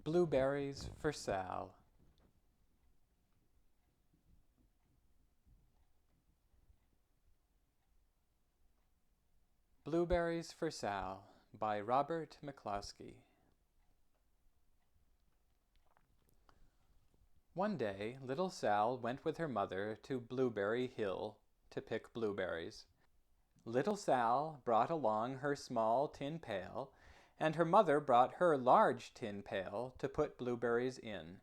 Blueberries for Sal. Blueberries for Sal by Robert McCloskey. One day, little Sal went with her mother to Blueberry Hill to pick blueberries. Little Sal brought along her small tin pail, and her mother brought her large tin pail to put blueberries in.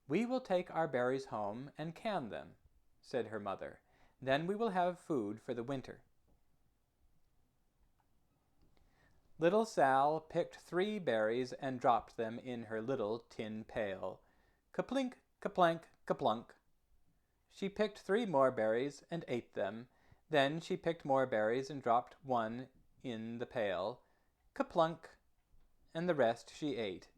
"We will take our berries home and can them," said her mother. "Then we will have food for the winter." Little Sal picked 3 berries and dropped them in her little tin pail. Kaplink, kaplank, kaplunk. She picked 3 more berries and ate them. Then she picked more berries and dropped 1 in the pail. Kaplunk, and the rest she ate.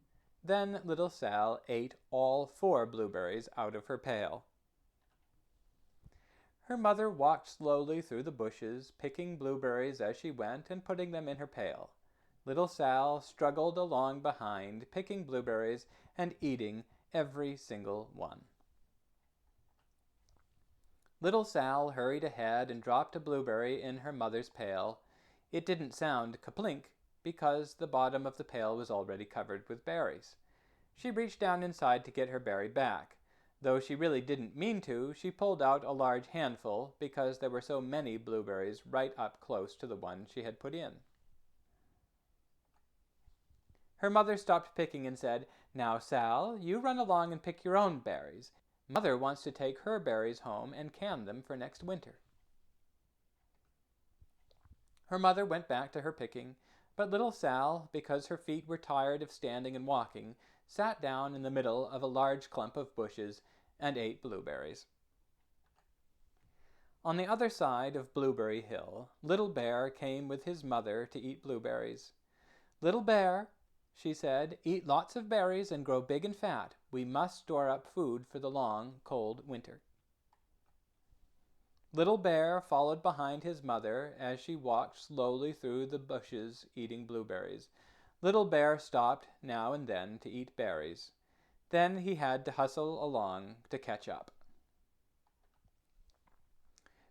Then little Sal ate all 4 blueberries out of her pail. Her mother walked slowly through the bushes, picking blueberries as she went and putting them in her pail. Little Sal struggled along behind, picking blueberries and eating every single one. Little Sal hurried ahead and dropped a blueberry in her mother's pail. It didn't sound kaplink because the bottom of the pail was already covered with berries. She reached down inside to get her berry back. Though she really didn't mean to, she pulled out a large handful because there were so many blueberries right up close to the one she had put in. Her mother stopped picking and said, "Now, Sal, you run along and pick your own berries. Mother wants to take her berries home and can them for next winter." Her mother went back to her picking, but little Sal, because her feet were tired of standing and walking, sat down in the middle of a large clump of bushes and ate blueberries. On the other side of Blueberry Hill, Little Bear came with his mother to eat blueberries. "Little Bear," she said, "eat lots of berries and grow big and fat. We must store up food for the long, cold winter." Little Bear followed behind his mother as she walked slowly through the bushes eating blueberries. Little Bear stopped now and then to eat berries. Then he had to hustle along to catch up.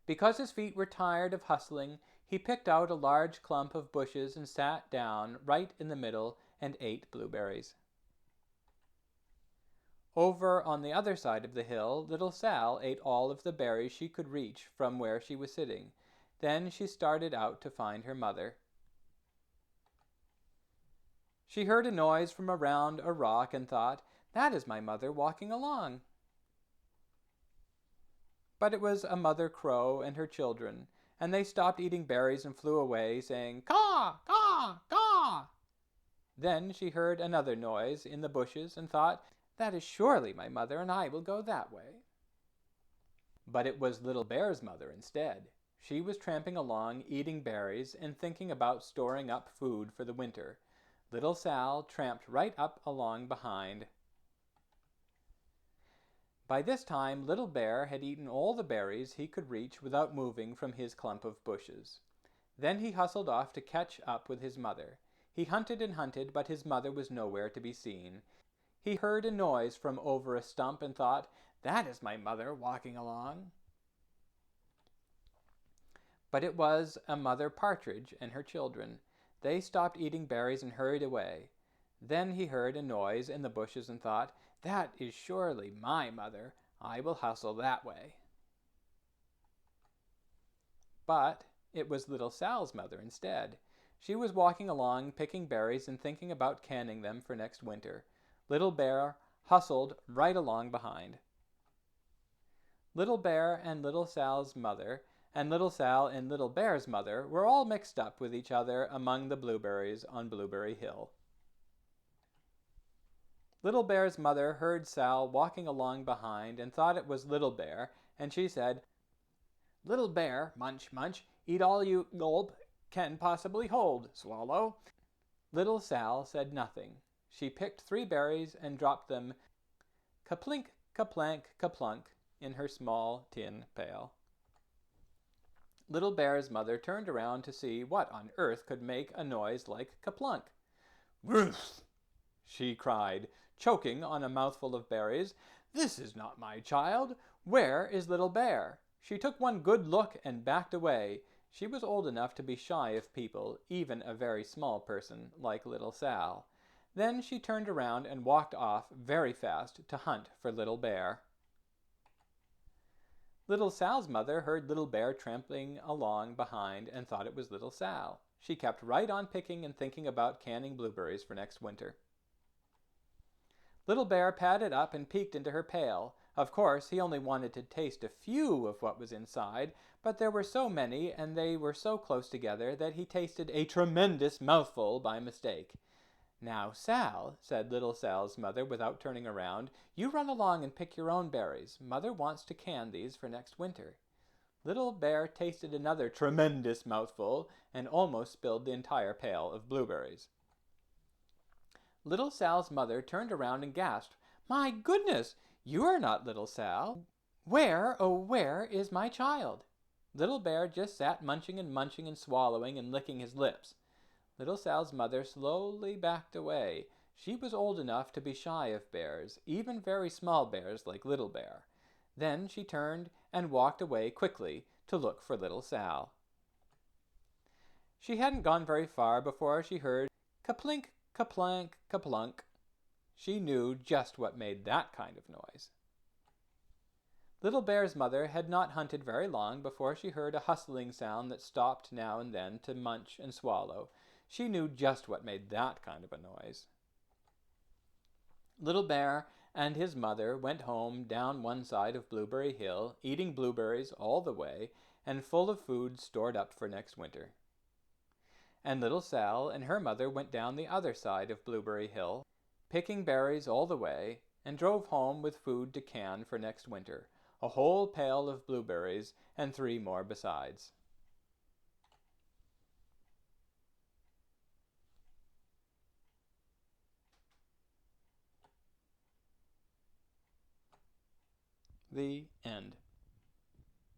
Because his feet were tired of hustling, he picked out a large clump of bushes and sat down right in the middle and ate blueberries. Over on the other side of the hill, little Sal ate all of the berries she could reach from where she was sitting. Then she started out to find her mother. She heard a noise from around a rock and thought, "That is my mother walking along." But it was a mother crow and her children, and they stopped eating berries and flew away, saying, "Caw, caw, caw." Then she heard another noise in the bushes and thought, "That is surely my mother, and I will go that way." But it was Little Bear's mother instead. She was tramping along, eating berries, and thinking about storing up food for the winter. Little Sal tramped right up along behind. By this time, Little Bear had eaten all the berries he could reach without moving from his clump of bushes. Then he hustled off to catch up with his mother. He hunted and hunted, but his mother was nowhere to be seen. He heard a noise from over a stump and thought, "That is my mother walking along." But it was a mother partridge and her children. They stopped eating berries and hurried away. Then he heard a noise in the bushes and thought, "That is surely my mother. I will hustle that way." But it was little Sal's mother instead. She was walking along, picking berries and thinking about canning them for next winter. Little Bear hustled right along behind. Little Bear and little Sal's mother and little Sal and Little Bear's mother were all mixed up with each other among the blueberries on Blueberry Hill. Little Bear's mother heard Sal walking along behind and thought it was Little Bear, and she said, "Little Bear, munch, munch, eat all you gulp can possibly hold, swallow." Little Sal said nothing. She picked 3 berries and dropped them kaplink, kaplank, kaplunk in her small tin pail. Little Bear's mother turned around to see what on earth could make a noise like kaplunk. "Grrrth!" she cried, choking on a mouthful of berries. "This is not my child. Where is Little Bear?" She took one good look and backed away. She was old enough to be shy of people, even a very small person like Little Sal. Then she turned around and walked off very fast to hunt for Little Bear. Little Sal's mother heard Little Bear trampling along behind and thought it was Little Sal. She kept right on picking and thinking about canning blueberries for next winter. Little Bear padded up and peeked into her pail. Of course, he only wanted to taste a few of what was inside, but there were so many and they were so close together that he tasted a tremendous mouthful by mistake. "Now, Sal," said Little Sal's mother without turning around, "you run along and pick your own berries. Mother wants to can these for next winter." Little Bear tasted another tremendous mouthful and almost spilled the entire pail of blueberries. Little Sal's mother turned around and gasped, "My goodness, you are not Little Sal. Where, oh where, is my child?" Little Bear just sat munching and swallowing and licking his lips. Little Sal's mother slowly backed away. She was old enough to be shy of bears, even very small bears like Little Bear. Then she turned and walked away quickly to look for Little Sal. She hadn't gone very far before she heard ka-plink, ka-plank, ka-plunk. She knew just what made that kind of noise. Little Bear's mother had not hunted very long before she heard a hustling sound that stopped now and then to munch and swallow. She knew just what made that kind of a noise. Little Bear and his mother went home down one side of Blueberry Hill, eating blueberries all the way, and full of food stored up for next winter. And Little Sal and her mother went down the other side of Blueberry Hill, picking berries all the way, and drove home with food to can for next winter, a whole pail of blueberries and 3 more besides. The end.